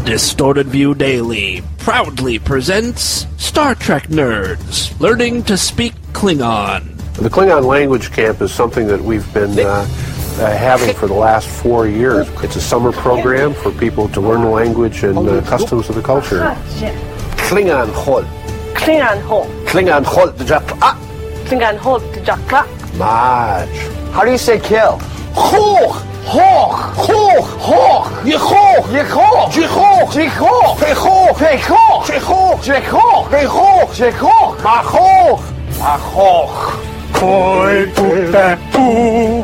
Distorted View Daily proudly presents Star Trek Nerds Learning to Speak Klingon. The Klingon language camp is something that we've been having for the last 4 years. It's a summer program for people to learn the language and customs of the culture. Klingon hol. Klingon hol. Klingon hol de jakla. Klingon hol de jakla. Maj. How do you say kill? Hoch. Hoch. Hoch. Hoch. Yehoch. Yehoch. Jehoch. Jehoch. Pehoch. Pehoch. Jehoch. Jehoch. Pehoch. Jehoch. Mahoch. Mahoch. Koi putepu,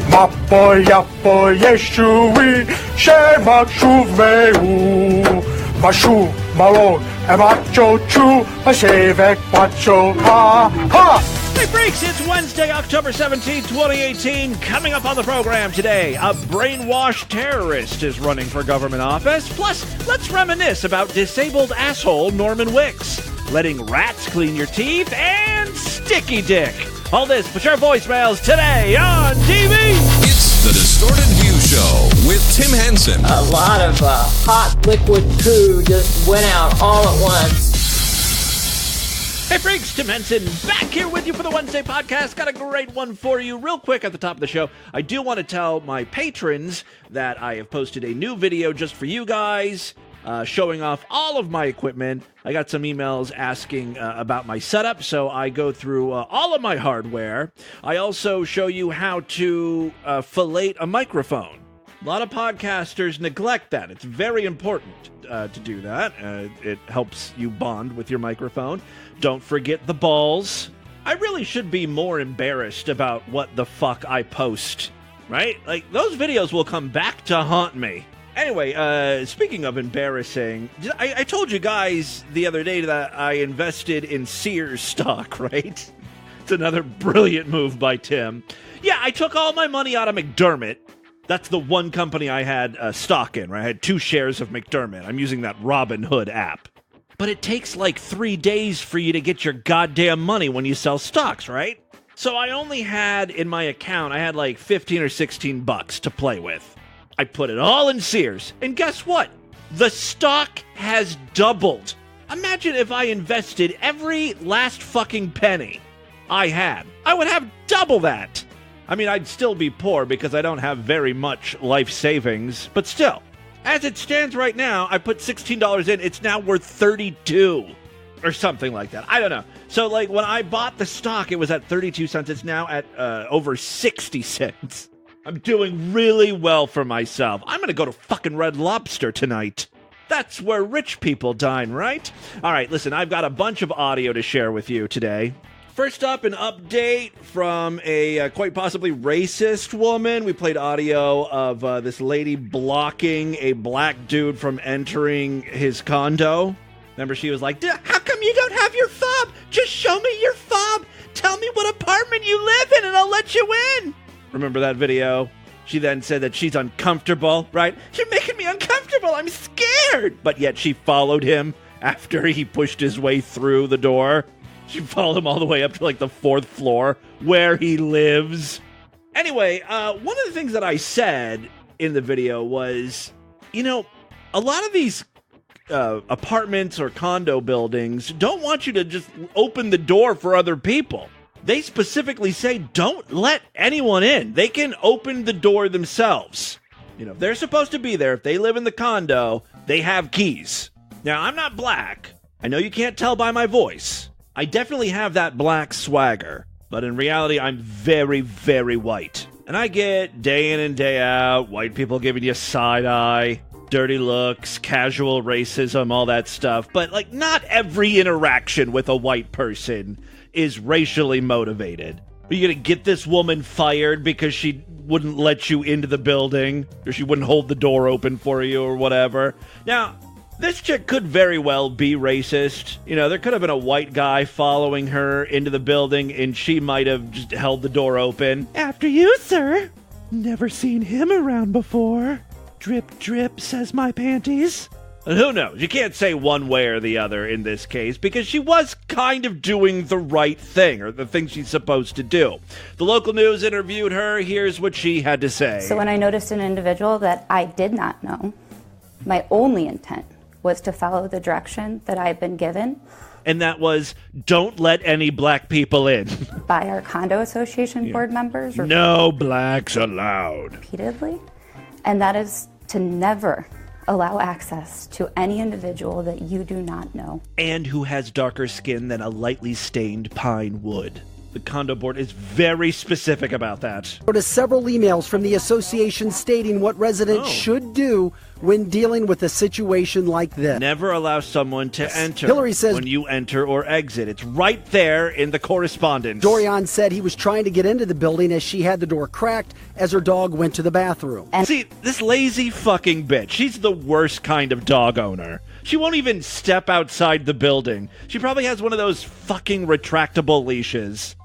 mapo yapo yeshui, shema shuveu, mashu malo, emacho chu, ashevek macho ha ha. Hey freaks, it's Wednesday, October 17, 2018. Coming up on the program today, a brainwashed terrorist is running for government office. Plus, let's reminisce about disabled asshole Norman Wicks, letting rats clean your teeth, and sticky dick. All this for your voicemails today on DV. It's the Distorted View Show with Tim Henson. A lot of hot liquid poo just went out all at once. Hey freaks, Tim Henson back here with you for the Wednesday podcast. Got a great one for you. Real quick at the top of the show, I do want to tell my patrons that I have posted a new video just for you guys, showing off all of my equipment. I got some emails asking about my setup, so I go through all of my hardware. I also show you how to fillet a microphone. A lot of podcasters neglect that. It's very important to do that. It helps you bond with your microphone. Don't forget the balls. I really should be more embarrassed about what the fuck I post, right? Like, those videos will come back to haunt me. Anyway, speaking of embarrassing, I told you guys the other day that I invested in Sears stock, right? It's another brilliant move by Tim. Yeah, I took all my money out of McDermott. That's the one company I had stock in, right? I had 2 shares of McDermott. I'm using that Robinhood app. But it takes like 3 days for you to get your goddamn money when you sell stocks, right? So I only had in my account, I had like 15 or 16 bucks to play with. I put it all in Sears, and guess what? The stock has doubled. Imagine if I invested every last fucking penny I had. I would have double that. I mean, I'd still be poor because I don't have very much life savings, but still. As it stands right now, I put $16 in. It's now worth $32 or something like that. I don't know. So, like, when I bought the stock, it was at 32 cents. It's now at over 60 cents. I'm doing really well for myself. I'm going to go to fucking Red Lobster tonight. That's where rich people dine, right? All right, listen, I've got a bunch of audio to share with you today. First up, an update from a quite possibly racist woman. We played audio of this lady blocking a black dude from entering his condo. Remember, she was like, how come you don't have your fob? Just show me your fob. Tell me what apartment you live in and I'll let you in. Remember that video? She then said that she's uncomfortable, right? You're making me uncomfortable. I'm scared. But yet she followed him after he pushed his way through the door. She followed him all the way up to like the 4th floor where he lives. Anyway, one of the things that I said in the video was, you know, a lot of these apartments or condo buildings don't want you to just open the door for other people. They specifically say don't let anyone in. They can open the door themselves. You know, if they're supposed to be there, if they live in the condo, they have keys. Now, I'm not black. I know you can't tell by my voice. I definitely have that black swagger, but in reality, I'm very, very white. And I get day in and day out, white people giving you side eye, dirty looks, casual racism, all that stuff. But, like, not every interaction with a white person is racially motivated. Are you going to get this woman fired because she wouldn't let you into the building, or she wouldn't hold the door open for you, or whatever? Now, this chick could very well be racist. You know, there could have been a white guy following her into the building, and she might have just held the door open. After you, sir. Never seen him around before. Drip, drip, says my panties. And who knows? You can't say one way or the other in this case, because she was kind of doing the right thing, or the thing she's supposed to do. The local news interviewed her. Here's what she had to say. So when I noticed an individual that I did not know, My only intent was to follow the direction that I've been given. And that was, don't let any black people in. By our condo association board members. No blacks allowed. Repeatedly. And that is to never allow access to any individual that you do not know. And who has darker skin than a lightly stained pine wood. The condo board is very specific about that. There are several emails from the association stating what residents should do when dealing with a situation like this. Never allow someone to enter Hillary says when you enter or exit. It's right there in the correspondence. Dorian said he was trying to get into the building as she had the door cracked as her dog went to the bathroom. And see, this lazy fucking bitch, she's the worst kind of dog owner. She won't even step outside the building. She probably has one of those fucking retractable leashes.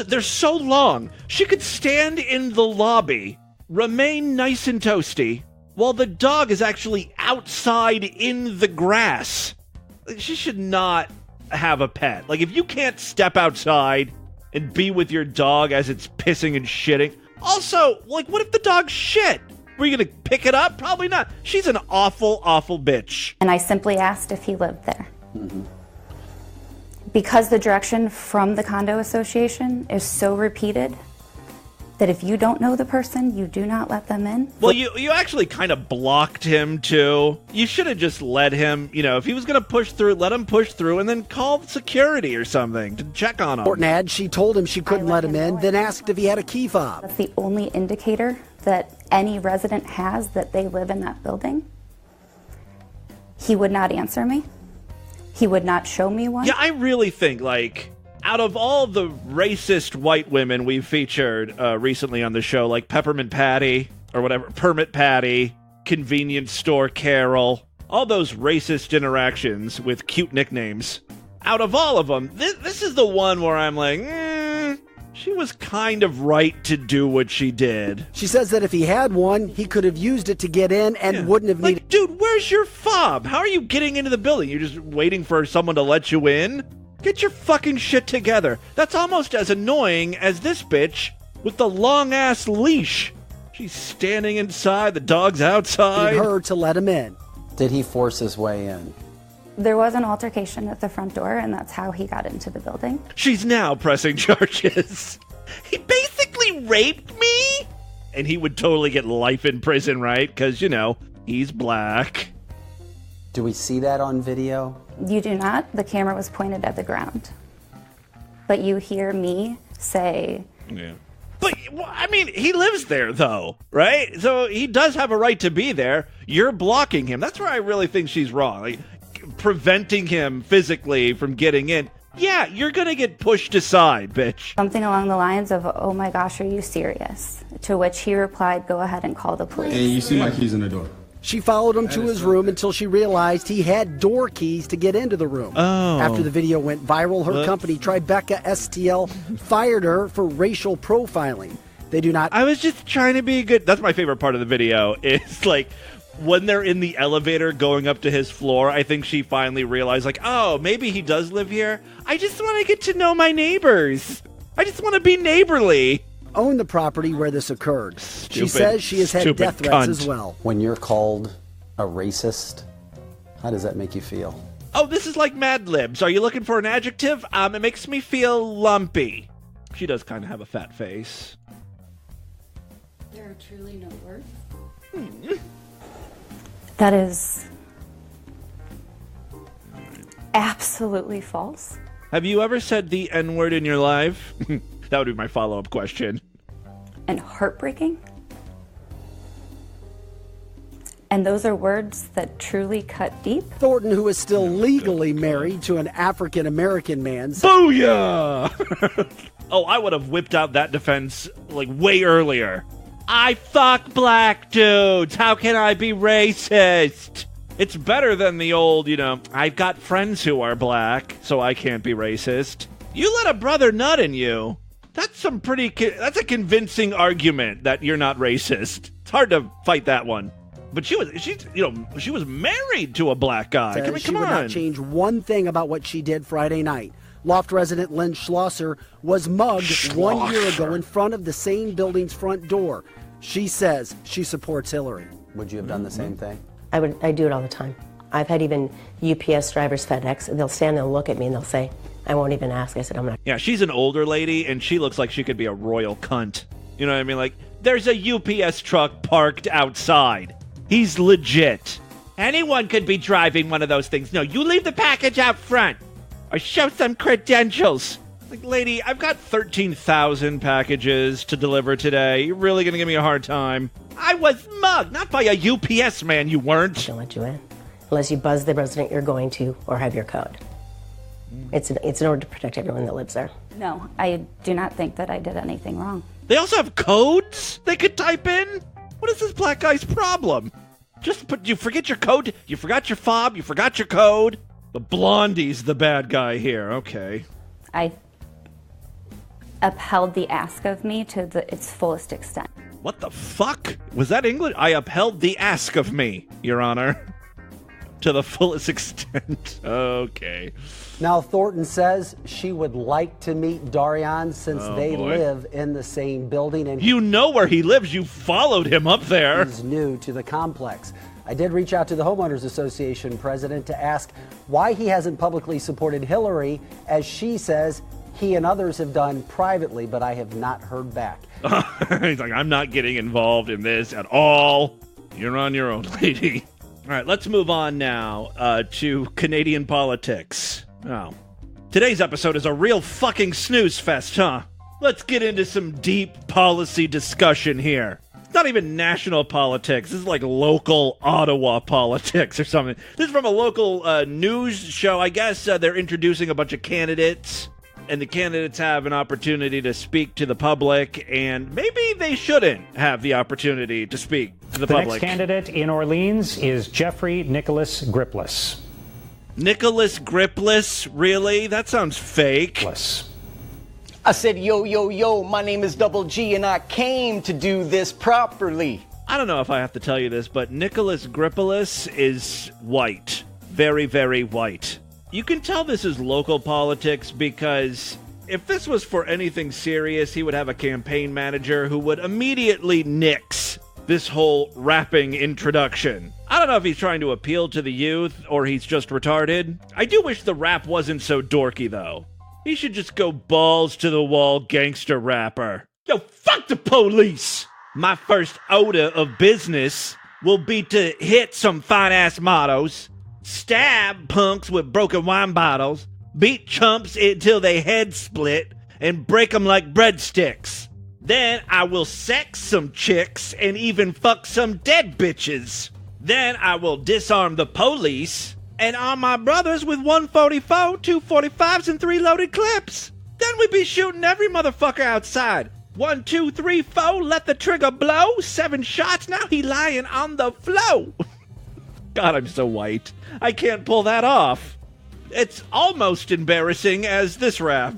They're so long. She could stand in the lobby, remain nice and toasty, while the dog is actually outside in the grass. She should not have a pet. Like, if you can't step outside and be with your dog as it's pissing and shitting. Also, like, what if the dog shit? Were you gonna pick it up? Probably not. She's an awful, awful bitch. And I simply asked if he lived there. Because the direction from the condo association is so repeated that if you don't know the person, you do not let them in. Well, you actually kind of blocked him, too. You should have just let him, if he was going to push through, let him push through and then call security or something to check on him. Thornton had, she told him she couldn't let him in, then asked if he had a key fob. That's the only indicator that any resident has that they live in that building. He would not answer me. He would not show me one. Yeah, I really think, out of all the racist white women we've featured recently on the show, like Peppermint Patty, or whatever, Permit Patty, Convenience Store Carol, all those racist interactions with cute nicknames, out of all of them, this is the one where I'm like, she was kind of right to do what she did. She says that if he had one, he could have used it to get in and wouldn't have needed... Dude, where's your fob? How are you getting into the building? You're just waiting for someone to let you in? Get your fucking shit together. That's almost as annoying as this bitch with the long-ass leash. She's standing inside, the dog's outside. Need her to let him in. Did he force his way in? There was an altercation at the front door, and that's how he got into the building. She's now pressing charges. He basically raped me? And he would totally get life in prison, right? Because, he's black. Do we see that on video? You do not. The camera was pointed at the ground. But you hear me say... Yeah. But, he lives there, though, right? So he does have a right to be there. You're blocking him. That's where I really think she's wrong. Preventing him physically from getting in. Yeah, you're gonna get pushed aside, bitch. Something along the lines of, oh my gosh, are you serious? To which he replied, go ahead and call the police. And you see my keys in the door. She followed him to his room until she realized he had door keys to get into the room. Oh. After the video went viral, her company, Tribeca STL, fired her for racial profiling. They do not... I was just trying to be good. That's my favorite part of the video. Is when they're in the elevator going up to his floor, I think she finally realized, oh, maybe he does live here. I just want to get to know my neighbors. I just want to be neighborly. Own the property where this occurred. She says she has had death threats as well. When you're called a racist, how does that make you feel? Oh, this is like Mad Libs. Are you looking for an adjective? It makes me feel lumpy. She does kind of have a fat face. There are truly no words. That is absolutely false. Have you ever said the N-word in your life? That would be my follow-up question. And heartbreaking. And those are words that truly cut deep. Thornton, who is still legally married to an African-American man... Booyah! Oh, I would have whipped out that defense, way earlier. I fuck black dudes. How can I be racist? It's better than the old, I've got friends who are black, so I can't be racist. You let a brother nut in you. That's that's a convincing argument that you're not racist. It's hard to fight that one. But she was married to a black guy. Come She on. would not change one thing about what she did Friday night. Loft resident Lynn Schlosser was mugged 1 year ago in front of the same building's front door. She says she supports Hillary. Would you have done the same thing? I do it all the time. I've had even UPS drivers, FedEx, they'll stand there and look at me and they'll say, I won't even ask. I said, I'm not. Yeah, she's an older lady, and she looks like she could be a royal cunt. You know what I mean? Like, there's a UPS truck parked outside. He's legit. Anyone could be driving one of those things. No, you leave the package out front. Or show some credentials. Like, lady, I've got 13,000 packages to deliver today. You're really going to give me a hard time? I was mugged, not by a UPS man, you weren't. They'll let you in. Unless you buzz the resident you're going to or have your code. It's in order to protect everyone that lives there. No, I do not think that I did anything wrong. They also have codes they could type in? What is this black guy's problem? You forget your code, you forgot your fob, you forgot your code. The blondie's the bad guy here, okay. I upheld the ask of me to its fullest extent. What the fuck? Was that English? I upheld the ask of me, Your Honor. To the fullest extent. Okay. Now, Thornton says she would like to meet Darian since they live in the same building. And you know where he lives. You followed him up there. He's new to the complex. I did reach out to the Homeowners Association president to ask why he hasn't publicly supported Hillary, as she says he and others have done privately, but I have not heard back. He's like, I'm not getting involved in this at all. You're on your own, lady. All right, let's move on now to Canadian politics. Oh. Today's episode is a real fucking snooze fest, huh? Let's get into some deep policy discussion here. It's not even national politics. This is like local Ottawa politics or something. This is from a local news show. I guess they're introducing a bunch of candidates, and the candidates have an opportunity to speak to the public, and maybe they shouldn't have the opportunity to speak to the public. Next candidate in Orleans is Jeffrey Nicholas Gripless. Nicholas Gripless? Really? That sounds fake. I said, yo, my name is Double G, and I came to do this properly. I don't know if I have to tell you this, but Nicholas Gripless is white. Very, very white. You can tell this is local politics because if this was for anything serious, he would have a campaign manager who would immediately nix this whole rapping introduction. I don't know if he's trying to appeal to the youth or he's just retarded. I do wish the rap wasn't so dorky, though. He should just go balls to the wall gangster rapper. Yo, fuck the police! My first order of business will be to hit some fine-ass mottos, stab punks with broken wine bottles, beat chumps until they head split, and break them like breadsticks. Then I will sex some chicks and even fuck some dead bitches. Then I will disarm the police and arm my brothers with 144, 245s, and 3 loaded clips. Then we be shooting every motherfucker outside. 1, 2, 3, 4, let the trigger blow. 7 shots, now he lying on the floor. God, I'm so white. I can't pull that off. It's almost embarrassing as this rap.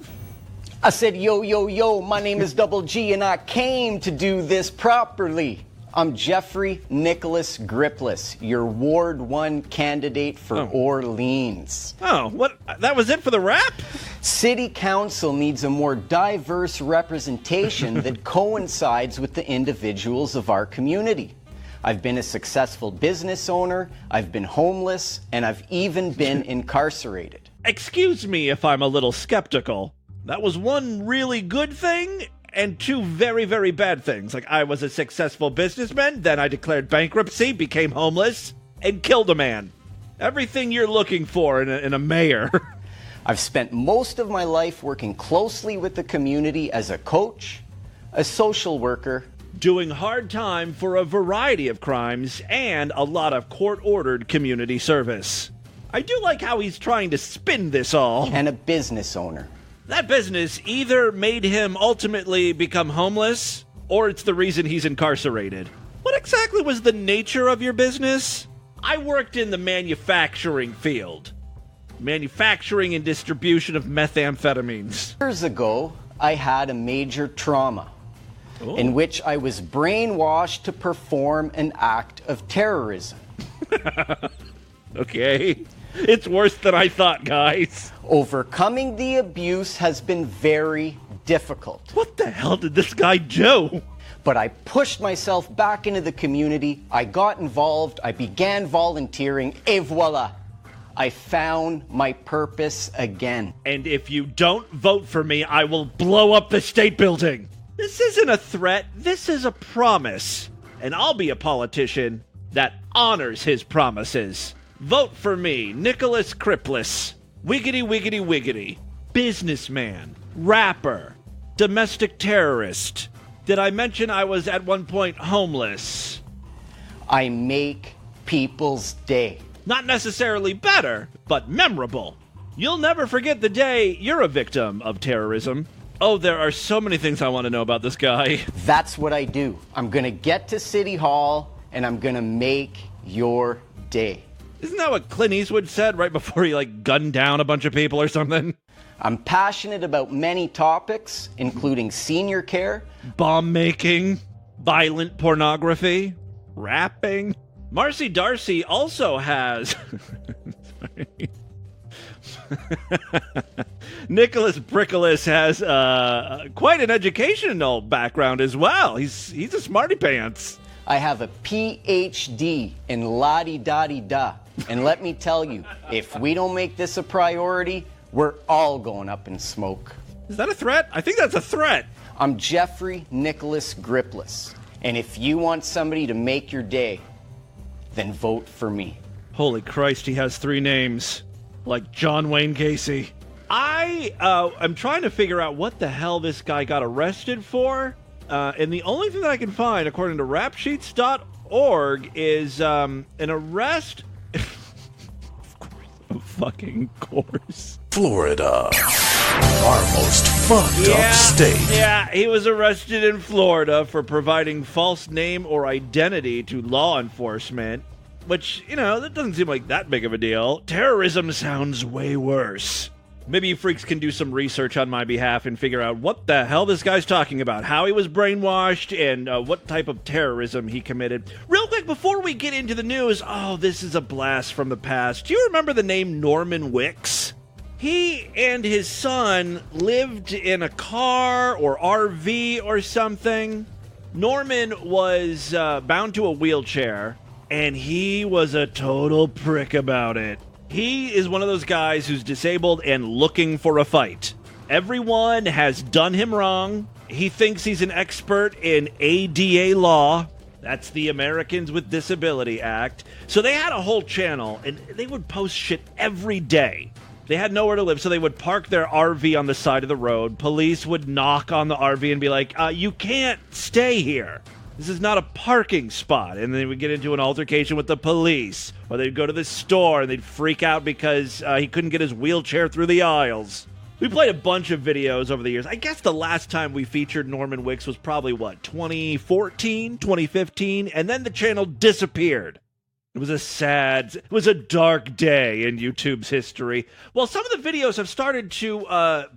I said, yo, my name is Double G, and I came to do this properly. I'm Jeffrey Nicholas Gripless, your Ward 1 candidate for Orleans. Oh, what? That was it for the rap? City Council needs a more diverse representation that coincides with the individuals of our community. I've been a successful business owner, I've been homeless, and I've even been incarcerated. Excuse me if I'm a little skeptical. That was 1 really good thing and 2 very, very bad things. Like, I was a successful businessman, then I declared bankruptcy, became homeless, and killed a man. Everything you're looking for in a mayor. I've spent most of my life working closely with the community as a coach, a social worker, doing hard time for a variety of crimes, and a lot of court-ordered community service. I do like how he's trying to spin this all. And a business owner. That business either made him ultimately become homeless, or it's the reason he's incarcerated. What exactly was the nature of your business? I worked in the manufacturing field. Manufacturing and distribution of methamphetamines. Years ago, I had a major trauma in which I was brainwashed to perform an act of terrorism. Okay. It's worse than I thought, guys. Overcoming the abuse has been very difficult. What the hell did this guy do? But I pushed myself back into the community. I got involved. I began volunteering. Et voila. I found my purpose again. And if you don't vote for me, I will blow up the state building. This isn't a threat. This is a promise. And I'll be a politician that honors his promises. Vote for me, Nicholas Cripplis. Wiggity, wiggity, wiggity. Businessman. Rapper. Domestic terrorist. Did I mention I was at one point homeless? I make people's day. Not necessarily better, but memorable. You'll never forget the day you're a victim of terrorism. Oh, there are so many things I want to know about this guy. That's what I do. I'm going to get to City Hall, and I'm going to make your day. Isn't that what Clint Eastwood said right before he, gunned down a bunch of people or something? I'm passionate about many topics, including senior care, bomb making, violent pornography, rapping. Marcy Darcy also has... Nicholas Brickolis has quite an educational background as well. He's a smarty pants. I have a PhD in la-di-da-di-da. And let me tell you, if we don't make this a priority, we're all going up in smoke. Is that a threat? I think that's a threat. I'm Jeffrey Nicholas Gripless. And if you want somebody to make your day, then vote for me. Holy Christ, he has 3 names. Like John Wayne Gacy. I'm trying to figure out what the hell this guy got arrested for. And the only thing that I can find, according to rapsheets.org, is an arrest... Of fucking course. Florida. Our most fucked up state. Yeah, he was arrested in Florida for providing false name or identity to law enforcement. Which, that doesn't seem like that big of a deal. Terrorism sounds way worse. Maybe you freaks can do some research on my behalf and figure out what the hell this guy's talking about, how he was brainwashed, and what type of terrorism he committed. Real quick, before we get into the news, this is a blast from the past. Do you remember the name Norman Wicks? He and his son lived in a car or RV or something. Norman was bound to a wheelchair, and he was a total prick about it. He is one of those guys who's disabled and looking for a fight. Everyone has done him wrong. He thinks he's an expert in ADA law. That's the Americans with Disability Act. So they had a whole channel, and they would post shit every day. They had nowhere to live, so they would park their RV on the side of the road. Police would knock on the RV and be like, you can't stay here. This is not a parking spot. And then we'd get into an altercation with the police. Or they'd go to the store and they'd freak out because he couldn't get his wheelchair through the aisles. We played a bunch of videos over the years. I guess the last time we featured Norman Wicks was probably, 2014, 2015? And then the channel disappeared. It was a dark day in YouTube's history. Well, some of the videos have started to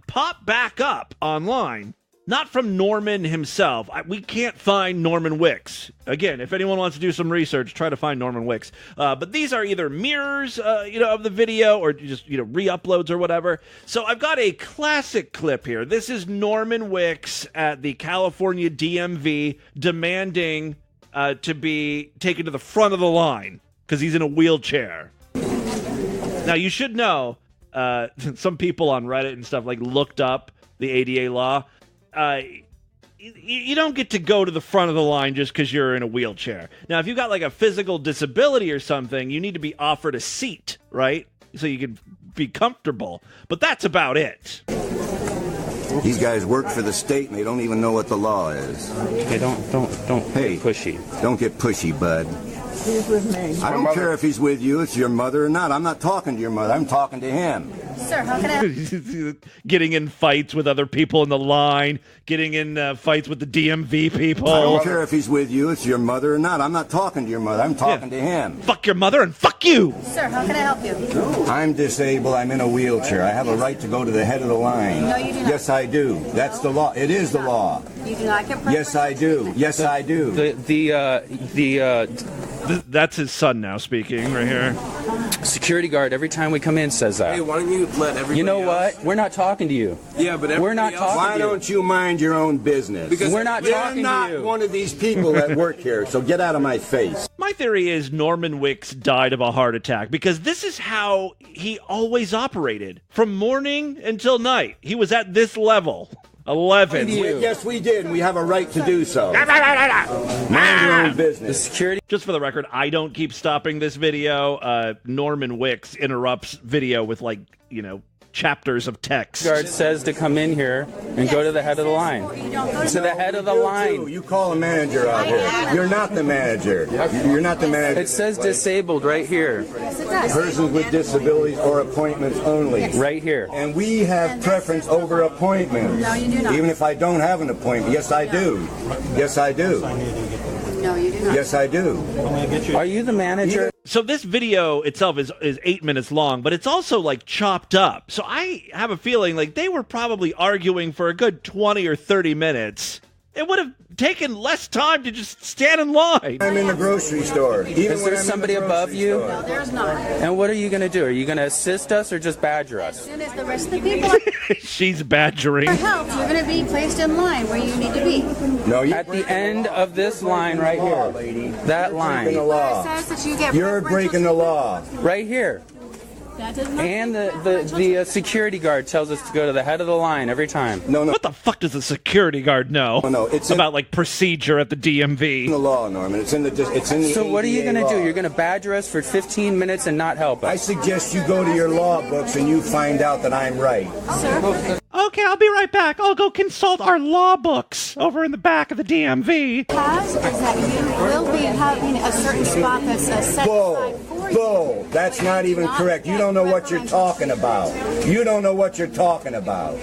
pop back up online. Not from Norman himself. We can't find Norman Wicks. Again, if anyone wants to do some research, try to find Norman Wicks. But these are either mirrors, of the video or just, re-uploads or whatever. So I've got a classic clip here. This is Norman Wicks at the California DMV demanding to be taken to the front of the line because he's in a wheelchair. Now, you should know, some people on Reddit and stuff looked up the ADA law. You don't get to go to the front of the line just because you're in a wheelchair. Now, if you've got a physical disability or something, you need to be offered a seat, right? So you can be comfortable. But that's about it. These guys work for the state and they don't even know what the law is. Hey, don't get pushy. Don't get pushy, bud. He's with me. I don't care if he's with you, it's your mother or not. I'm not talking to your mother. I'm talking to him. Sir, how can I... Getting in fights with other people in the line, getting in fights with the DMV people. I don't care if he's with you, it's your mother or not. I'm not talking to your mother. I'm talking to him. Fuck your mother and fuck you. Sir, how can I help you? I'm disabled. I'm in a wheelchair. I have a right to go to the head of the line. No, you do not. Yes, I do. That's the law. It is the law. You do not get... Yes, I do. Yes, I do. That's his son now speaking right here. Security guard every time we come in says that. Hey, why don't you let everybody You know else? what? We're not talking to you. Yeah, but we're not talking Why to you. don't you mind your own business? Because we're not talking You're to you. not one of these people that work here, so get out of my face. My theory is Norman Wicks died of a heart attack because this is how he always operated. From morning until night, he was at this level. 11. Yes, we did, and we have a right to do so. Mind your own business. The security. Just for the record, I don't keep stopping this video. Norman Wicks interrupts video with, like, chapters of text. Guard says to come in here and go to the head of the line. To the head of the line. You call a manager out here. You're not the manager. You're not the manager. It says disabled right here. Persons with disabilities or appointments only. Right here. And we have preference over appointments. No, you do not. Even if I don't have an appointment. Yes, I do. Yes, I do. No, you do not. Yes, I do. Are you the manager? So this video itself is 8 minutes long, but it's also like chopped up. So I have a feeling like they were probably arguing for a good 20 or 30 minutes. It would have taken less time to just stand in line. I'm in the grocery store. Even Is there somebody above you? No, there's not. And what are you going to do? Are you going to assist us or just badger us? As soon as the rest of the people She's badgering. are helped, you're going to be placed in line where you need to be. No, At the end of this line right here. That line. breaking the law. It says that you get You're preferential breaking the law. Right here. That does not And the security guard tells us to go to the head of the line every time. No. What the fuck does the security guard know It's about like procedure at the DMV? in the law, Norman. It's in the. So what are you ADA going to do? law. You're going to badger us for 15 minutes and not help I us. suggest you go to your law books and you find out that I'm right. Sir, Okay, I'll be right back. I'll go consult our law books over in the back of the DMV. is that you will be having a certain spot that's set aside for you. Bull. That's not even correct. You don't know what you're talking about. You don't know what you're talking about.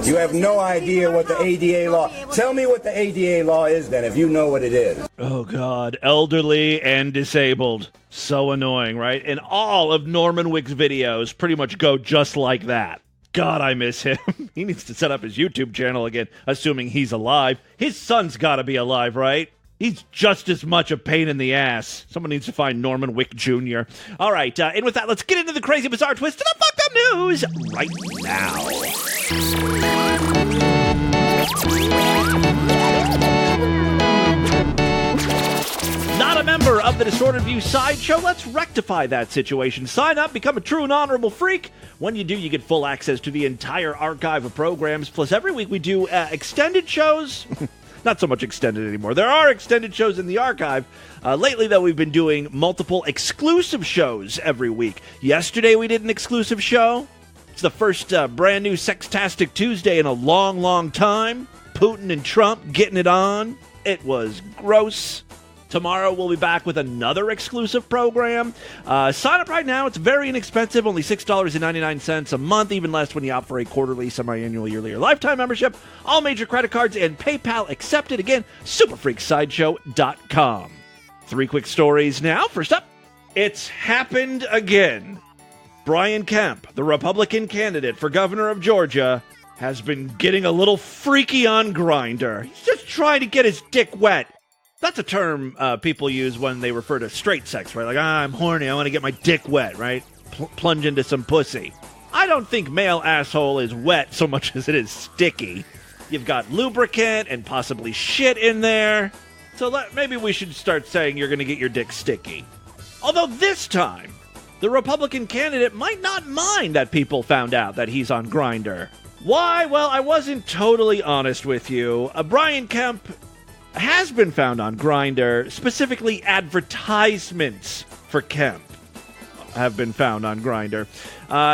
You have no idea what the ADA law. Tell me what the ADA law is then, if you know what it is. Oh, God. Elderly and disabled. So annoying, right? And all of Norman Wicks' videos pretty much go just like that. God, I miss him. He needs to set up his YouTube channel again, assuming he's alive. His son's got to be alive, right? He's just as much a pain in the ass. Someone needs to find Norman Wick Jr. All right, and with that, let's get into the crazy, bizarre twist of the fucked up news right now. Not a member of the Distorted View Sideshow? Let's rectify that situation. Sign up, become a true and honorable freak. When you do, you get full access to the entire archive of programs. Plus, every week we do extended shows. Not so much extended anymore. There are extended shows in the archive. Lately, though, we've been doing multiple exclusive shows every week. Yesterday, we did an exclusive show. It's the first brand new Sextastic Tuesday in a long, long time. Putin and Trump getting it on. It was gross. Tomorrow, we'll be back with another exclusive program. Sign up right now. It's very inexpensive, only $6.99 a month, even less when you opt for a quarterly, semi-annual, yearly, or lifetime membership. All major credit cards and PayPal accepted. Again, superfreaksideshow.com. 3 quick stories now. First up, it's happened again. Brian Kemp, the Republican candidate for governor of Georgia, has been getting a little freaky on Grindr. He's just trying to get his dick wet. That's a term people use when they refer to straight sex, right? Like, I'm horny, I want to get my dick wet, right? Plunge into some pussy. I don't think male asshole is wet so much as it is sticky. You've got lubricant and possibly shit in there. So maybe we should start saying you're going to get your dick sticky. Although this time, the Republican candidate might not mind that people found out that he's on Grindr. Why? Well, I wasn't totally honest with you. Brian Kemp has been found on Grindr. Specifically, advertisements for Kemp have been found on Grindr.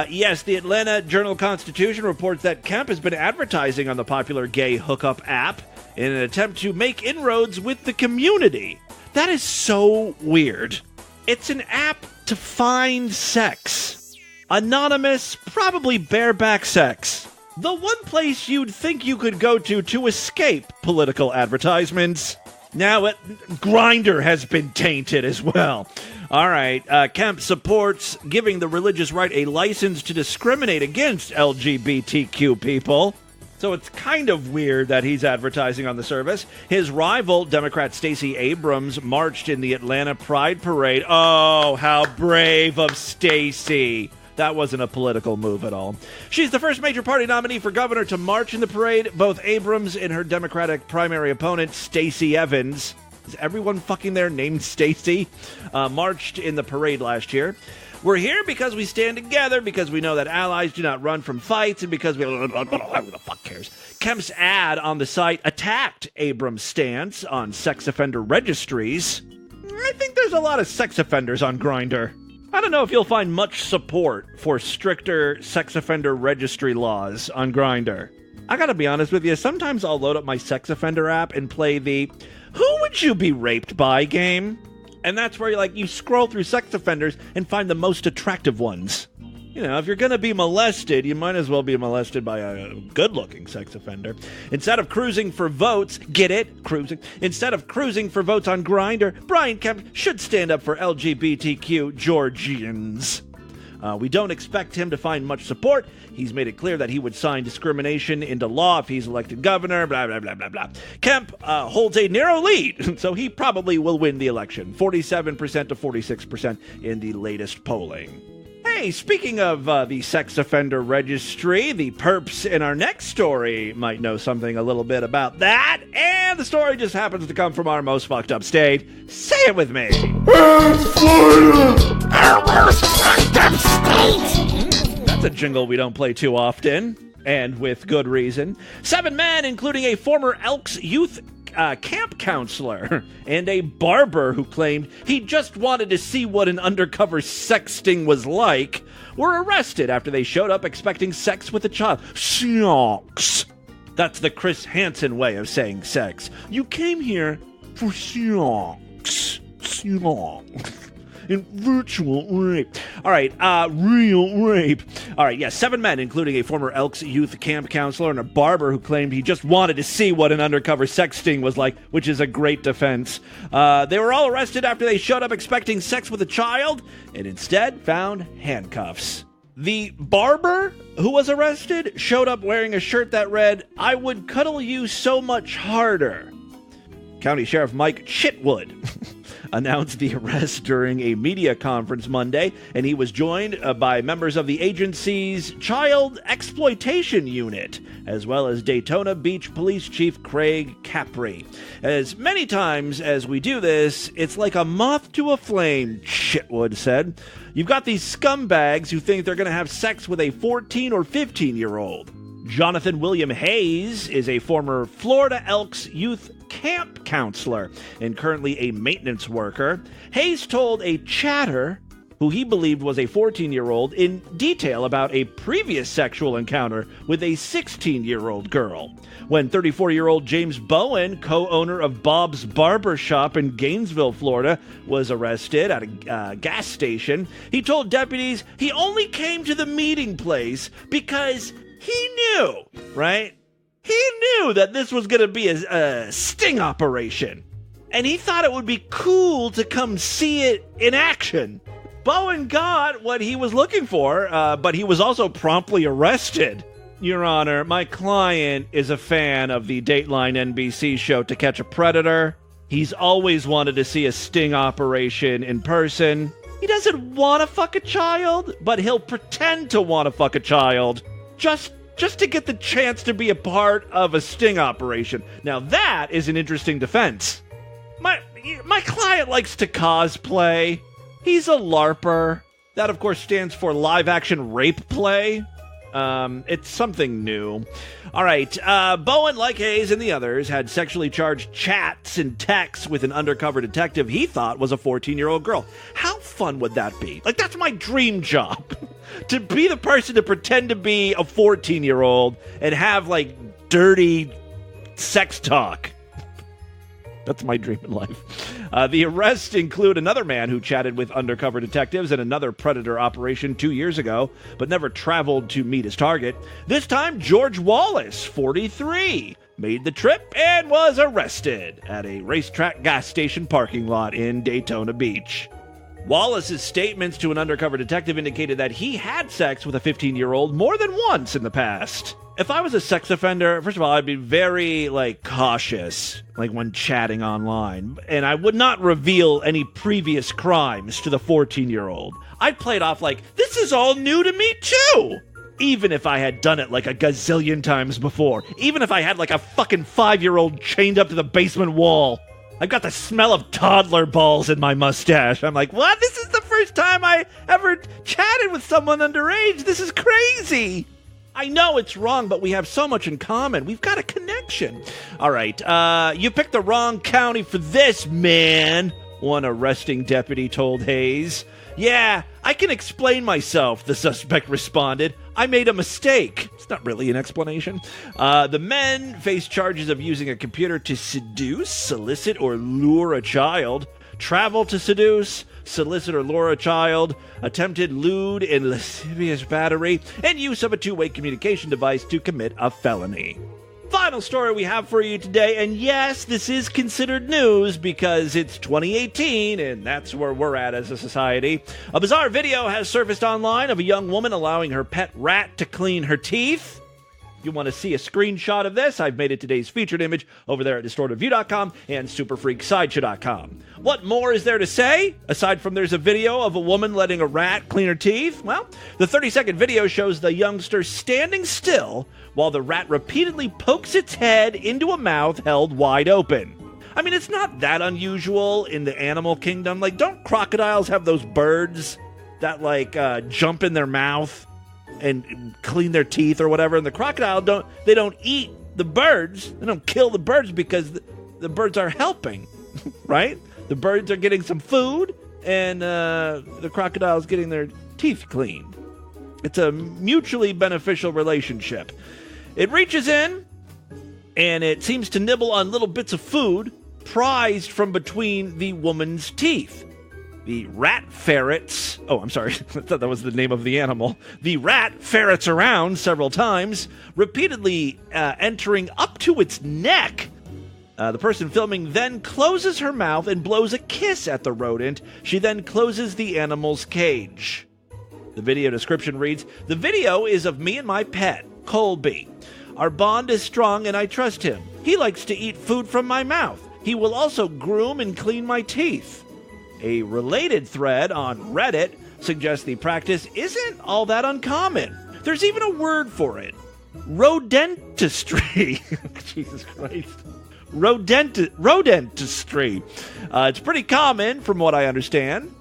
Yes, the Atlanta Journal-Constitution reports that Kemp has been advertising on the popular gay hookup app in an attempt to make inroads with the community. That is so weird. It's an app to find sex. Anonymous, probably bareback sex. The one place you'd think you could go to escape political advertisements. Now, Grindr has been tainted as well. All right, Kemp supports giving the religious right a license to discriminate against LGBTQ people. So it's kind of weird that he's advertising on the service. His rival, Democrat Stacey Abrams, marched in the Atlanta Pride Parade. Oh, how brave of Stacey. That wasn't a political move at all. She's the first major party nominee for governor to march in the parade. Both Abrams and her Democratic primary opponent, Stacey Evans, is everyone fucking there named Stacey, marched in the parade last year. We're here because we stand together, because we know that allies do not run from fights, and because we... Who the fuck cares? Kemp's ad on the site attacked Abrams' stance on sex offender registries. I think there's a lot of sex offenders on Grindr. I don't know if you'll find much support for stricter sex offender registry laws on Grindr. I gotta be honest with you, sometimes I'll load up my sex offender app and play the "Who would you be raped by" game? And that's where you scroll through sex offenders and find the most attractive ones. You know, if you're going to be molested, you might as well be molested by a good-looking sex offender. Instead of cruising for votes, get it? Cruising. Instead of cruising for votes on Grindr, Brian Kemp should stand up for LGBTQ Georgians. We don't expect him to find much support. He's made it clear that he would sign discrimination into law if he's elected governor, blah, blah, blah, blah, blah. Kemp holds a narrow lead, so he probably will win the election, 47% to 46% in the latest polling. Hey, speaking of the sex offender registry, the perps in our next story might know something a little bit about that, and the story just happens to come from our most fucked up state. Say it with me. Florida, our most fucked up state. That's a jingle we don't play too often, and with good reason. 7 men, including a former Elks youth camp counselor and a barber who claimed he just wanted to see what an undercover sex sting was like, were arrested after they showed up expecting sex with a child. Sex. That's the Chris Hansen way of saying sex. You came here for sex. Sex. In virtual rape. All right, real rape. All right, 7 men, including a former Elks youth camp counselor and a barber who claimed he just wanted to see what an undercover sex sting was like, which is a great defense. They were all arrested after they showed up expecting sex with a child and instead found handcuffs. The barber who was arrested showed up wearing a shirt that read, "I would cuddle you so much harder." County Sheriff Mike Chitwood announced the arrest during a media conference Monday, and he was joined by members of the agency's Child Exploitation Unit, as well as Daytona Beach Police Chief Craig Capri. As many times as we do this, it's like a moth to a flame, Chitwood said. You've got these scumbags who think they're going to have sex with a 14 or 15-year-old. Jonathan William Hayes is a former Florida Elks youth camp counselor and currently a maintenance worker. Hayes told a chatter, who he believed was a 14-year-old, in detail about a previous sexual encounter with a 16-year-old girl. When 34-year-old James Bowen, co-owner of Bob's Barber Shop in Gainesville, Florida, was arrested at a gas station, he told deputies he only came to the meeting place because he knew, right? He knew that this was going to be a sting operation, and he thought it would be cool to come see it in action. Bowen got what he was looking for, but he was also promptly arrested. Your Honor, my client is a fan of the Dateline NBC show To Catch a Predator. He's always wanted to see a sting operation in person. He doesn't want to fuck a child, but he'll pretend to want to fuck a child. Just to get the chance to be a part of a sting operation. Now that is an interesting defense. My client likes to cosplay. He's a LARPer. That, of course, stands for live action rape play. It's something new. All right, Bowen, like Hayes and the others, had sexually charged chats and texts with an undercover detective he thought was a 14-year-old girl. How fun would that be? Like, that's my dream job. To be the person to pretend to be a 14-year-old and have, like, dirty sex talk. That's my dream in life. The arrests include another man who chatted with undercover detectives in another predator operation 2 years ago, but never traveled to meet his target. This time, George Wallace, 43, made the trip and was arrested at a racetrack gas station parking lot in Daytona Beach. Wallace's statements to an undercover detective indicated that he had sex with a 15-year-old more than once in the past. if I was a sex offender, first of all, I'd be very, cautious, when chatting online. And I would not reveal any previous crimes to the 14-year-old. I'd play it off like, this is all new to me, too! Even if I had done it, a gazillion times before. Even if I had, a fucking 5-year-old chained up to the basement wall. I've got the smell of toddler balls in my mustache. I'm like, what? This is the first time I ever chatted with someone underage. This is crazy. I know it's wrong, but we have so much in common. We've got a connection. All right, you picked the wrong county for this, man, one arresting deputy told Hayes. Yeah, I can explain myself, the suspect responded. I made a mistake. It's not really an explanation. The men face charges of using a computer to seduce, solicit, or lure a child, travel to seduce, solicit or lure a child, attempted lewd and lascivious battery, and use of a two-way communication device to commit a felony. Final story we have for you today, and yes, this is considered news because it's 2018 and that's where we're at as a society. A bizarre video has surfaced online of a young woman allowing her pet rat to clean her teeth. If you want to see a screenshot of this, I've made it today's featured image over there at DistortedView.com and SuperFreakSideshow.com. What more is there to say, aside from there's a video of a woman letting a rat clean her teeth? Well, the 30-second video shows the youngster standing still while the rat repeatedly pokes its head into a mouth held wide open. I mean, it's not that unusual in the animal kingdom. Don't crocodiles have those birds that, jump in their mouth and clean their teeth or whatever? And the crocodile don't eat the birds. They don't kill the birds because the birds are helping, right? The birds are getting some food, and the crocodile's getting their teeth cleaned. It's a mutually beneficial relationship. It reaches in, and it seems to nibble on little bits of food prized from between the woman's teeth. The rat ferrets... Oh, I'm sorry. I thought that was the name of the animal. The rat ferrets around several times, repeatedly entering up to its neck. The person filming then closes her mouth and blows a kiss at the rodent. She then closes the animal's cage. The video description reads, "The video is of me and my pet, Colby. Our bond is strong and I trust him. He likes to eat food from my mouth. He will also groom and clean my teeth." A related thread on Reddit suggests the practice isn't all that uncommon. There's even a word for it. Rodentistry. Jesus Christ. Rodentistry. It's pretty common from what I understand.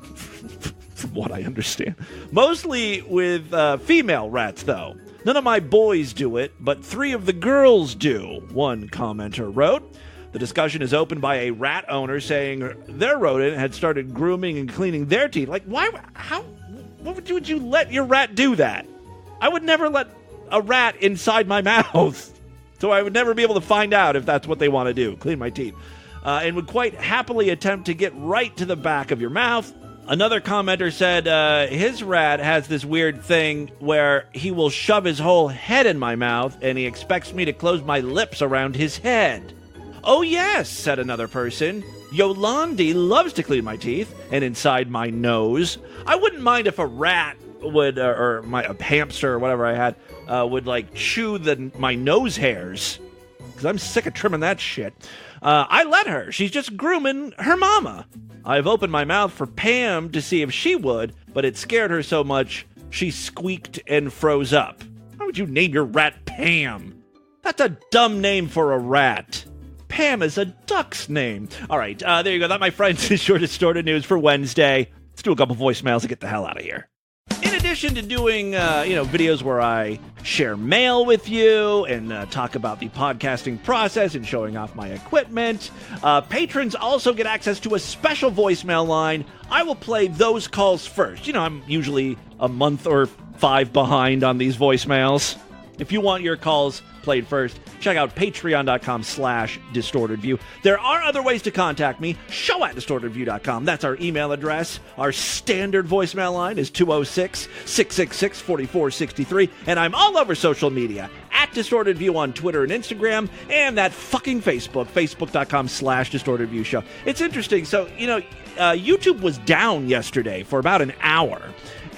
Mostly with female rats, though. None of my boys do it, but 3 of the girls do, one commenter wrote. The discussion is opened by a rat owner saying their rodent had started grooming and cleaning their teeth. Why? How? What would you let your rat do that? I would never let a rat inside my mouth. So I would never be able to find out if that's what they want to do, clean my teeth. And would quite happily attempt to get right to the back of your mouth. Another commenter said his rat has this weird thing where he will shove his whole head in my mouth and he expects me to close my lips around his head. Oh yes, said another person. Yolandi loves to clean my teeth and inside my nose. I wouldn't mind if a rat would, or a hamster or whatever I had, would chew my nose hairs. Because I'm sick of trimming that shit. I let her. She's just grooming her mama. I've opened my mouth for Pam to see if she would, but it scared her so much she squeaked and froze up. Why would you name your rat Pam? That's a dumb name for a rat. Pam is a duck's name. All right, there you go. That, my friends, is your Distorted News for Wednesday. Let's do a couple voicemails and get the hell out of here. In addition to doing, videos where I share mail with you and talk about the podcasting process and showing off my equipment, patrons also get access to a special voicemail line. I will play those calls first. I'm usually a month or 5 behind on these voicemails. If you want your calls played first, check out patreon.com/distortedview. There are other ways to contact me. show@distortedview.com. That's our email address. Our standard voicemail line is 206-666-4463. And I'm all over social media. @DistortedView on Twitter and Instagram. And that fucking Facebook. Facebook.com/distortedview show. It's interesting. So, YouTube was down yesterday for about an hour.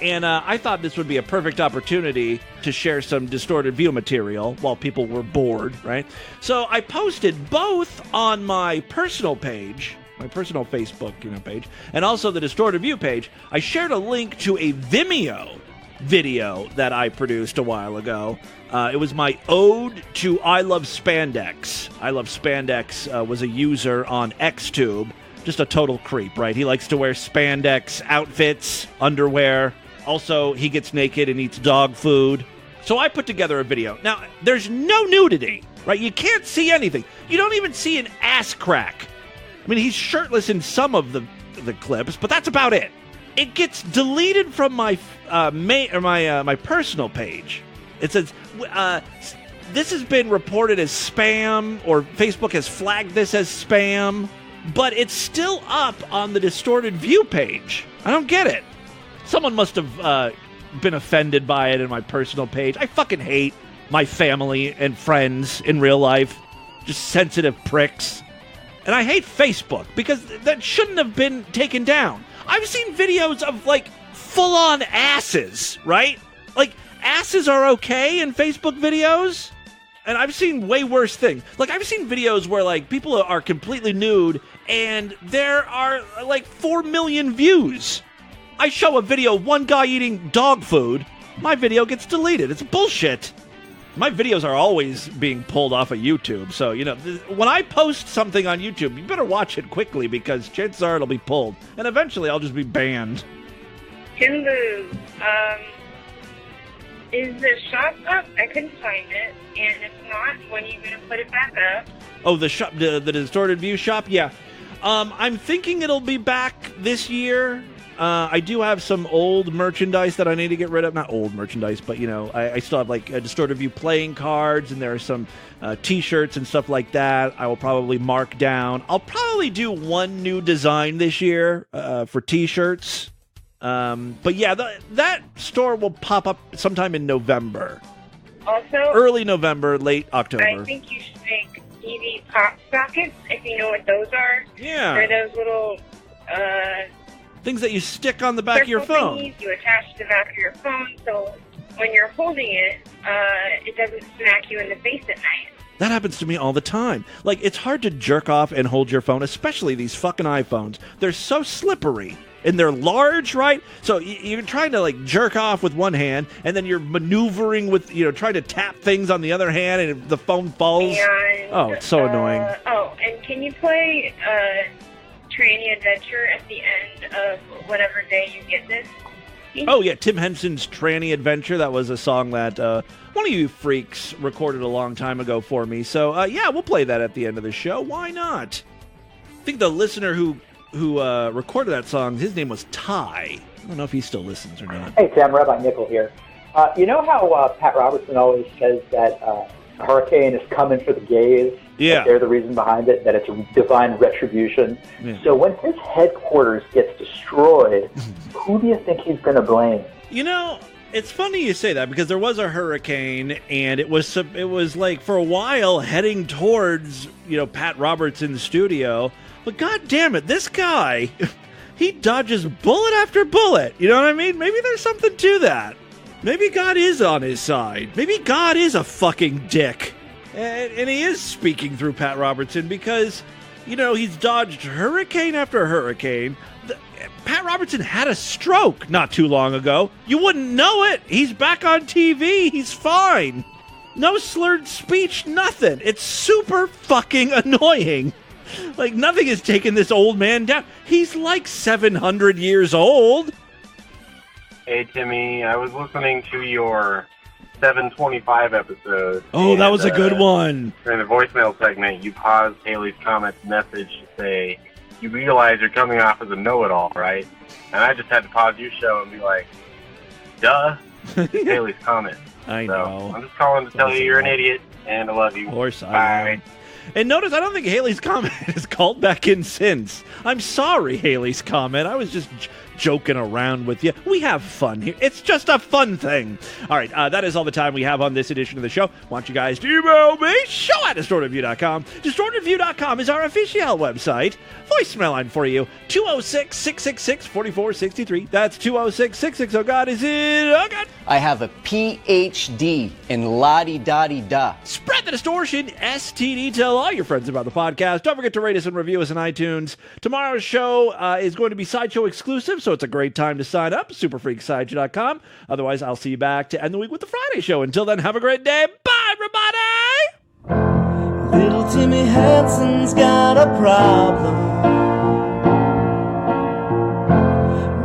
And I thought this would be a perfect opportunity to share some distorted view material while people were bored, right? So I posted both on my personal page, my personal Facebook page, and also the Distorted View page. I shared a link to a Vimeo video that I produced a while ago. It was my ode to I Love Spandex. I Love Spandex was a user on XTube. Just a total creep, right? He likes to wear spandex outfits, underwear. Also, he gets naked and eats dog food. So I put together a video. Now, there's no nudity, right? You can't see anything. You don't even see an ass crack. I mean, he's shirtless in some of the clips, but that's about it. It gets deleted from my my personal page. It says, this has been reported as spam, or Facebook has flagged this as spam. But it's still up on the Distorted View page. I don't get it. Someone must have been offended by it in my personal page. I fucking hate my family and friends in real life. Just sensitive pricks. And I hate Facebook because that shouldn't have been taken down. I've seen videos of, like, full-on asses, right? Like, asses are okay in Facebook videos? And I've seen way worse things. Like, I've seen videos where, like, people are completely nude, and there are, like, 4 million views. I show a video of one guy eating dog food, my video gets deleted. It's bullshit. My videos are always being pulled off of YouTube, so, when I post something on YouTube, you better watch it quickly, because chances are it'll be pulled. And eventually I'll just be banned. Timbu, is the shop up? I couldn't find it. And if not, when are you going to put it back up? Oh, the shop, the Distorted View shop? Yeah. I'm thinking it'll be back this year. I do have some old merchandise that I need to get rid of. Not old merchandise, but, I still have, like, Distorted View playing cards, and there are some T-shirts and stuff like that I will probably mark down. I'll probably do one new design this year for T-shirts. But, yeah, that store will pop up sometime in November. Also, early November, late October. I think you should make DV pop sockets, if you know what those are. Yeah. They're those little, things that you stick on the back of your phone. Thingies you attach to the back of your phone, so when you're holding it, it doesn't smack you in the face at night. That happens to me all the time. Like, it's hard to jerk off and hold your phone, especially these fucking iPhones. They're so slippery. And they're large, right? So you're trying to, like, jerk off with one hand, and then you're maneuvering with, trying to tap things on the other hand, and the phone falls. And, it's so annoying. And can you play Tranny Adventure at the end of whatever day you get this? Oh, yeah, Tim Henson's Tranny Adventure. That was a song that one of you freaks recorded a long time ago for me. So, yeah, we'll play that at the end of the show. Why not? I think the listener who recorded that song, his name was Ty. I don't know if he still listens or not. Hey, Tim, Rabbi Nickel here. You know how Pat Robertson always says that a hurricane is coming for the gays? Yeah. That they're the reason behind it, that it's a divine retribution. Yeah. So when his headquarters gets destroyed, who do you think he's going to blame? It's funny you say that, because there was a hurricane, and it was like, for a while, heading towards, Pat Robertson's studio. But God damn it, this guy, he dodges bullet after bullet. You know what I mean? Maybe there's something to that. Maybe God is on his side. Maybe God is a fucking dick. And he is speaking through Pat Robertson, because, he's dodged hurricane after hurricane. Pat Robertson had a stroke not too long ago. You wouldn't know it. He's back on TV. He's fine. No slurred speech, nothing. It's super fucking annoying. Like, nothing has taken this old man down. He's like 700 years old. Hey, Timmy, I was listening to your 725 episode. Oh, that was a good one. During the voicemail segment, you paused Haley's comments message to say, you realize you're coming off as a know-it-all, right? And I just had to pause your show and be like, duh, Haley's comment. I know. I'm just calling to tell you you're an idiot, and I love you. Of course I am. And notice, I don't think Haley's comment has called back in since. I'm sorry, Haley's comment. I was just joking around with you. We have fun here. It's just a fun thing. All right, that is all the time we have on this edition of the show. Want you guys to email me, show@distortedview.com. Distortedview.com is our official website. Voicemail line for you, 206-666-4463. That's 206-66. Oh, God, is it? Oh, God. I have a PhD in la-di-da-di-da. Spread the distortion, STD. Tell all your friends about the podcast. Don't forget to rate us and review us on iTunes. Tomorrow's show is going to be Sideshow exclusive, so it's a great time to sign up. Superfreaksideshow.com. Otherwise, I'll see you back to end the week with the Friday show. Until then, have a great day. Bye, everybody! Little Timmy Hanson's got a problem.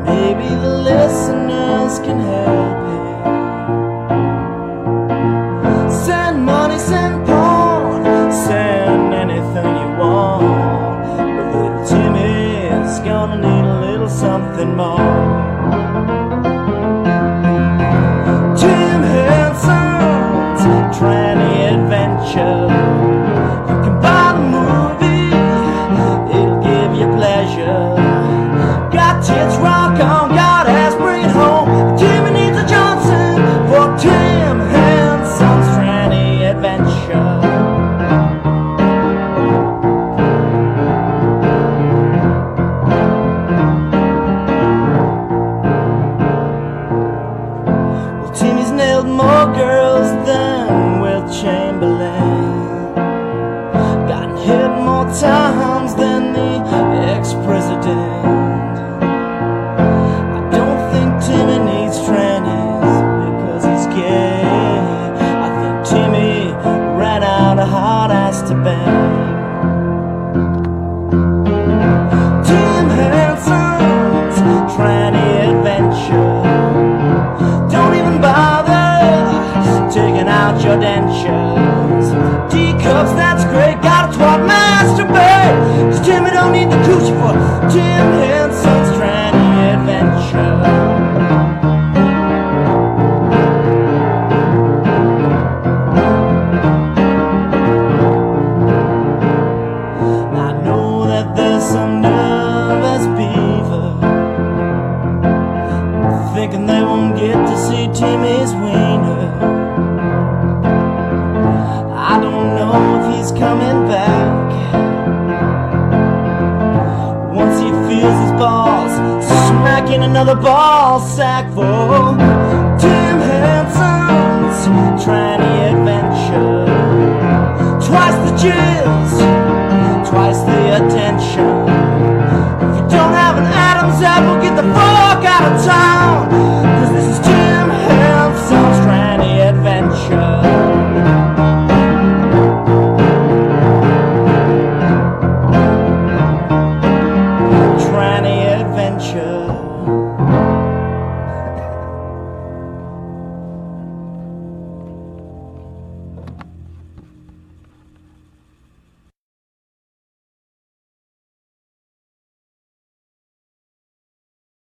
Maybe the listeners can help him. Send money, send porn, send anything you want. But little Timmy's gonna need a little something more. Tim Henson's tranny adventure. You can buy the movie, it'll give you pleasure. Got tits, rock on, God has, bring it home. Timmy needs a Johnson for Tim Henson's tranny adventure. Well, Timmy's nailed more girls than Will Chamberlain. Gotten hit more times than the ex-president. Timmy needs trannies because he's gay. I think Timmy ran out of hard ass to bang. Tim Henson's tranny adventure. Don't even bother taking out your dentures. D-cups, that's great. Got a twat masturbate. 'Cause Timmy don't need the coochie for Tim Henson's tranny adventure. Some nervous beaver thinking they won't get to see Timmy's wiener. I don't know if he's coming back. Once he feels his balls smacking another ball sack for Tim Henson's tranny adventure. Twice the jizz, twice the attention. If you don't have an Adam's apple, get the fuck out of town.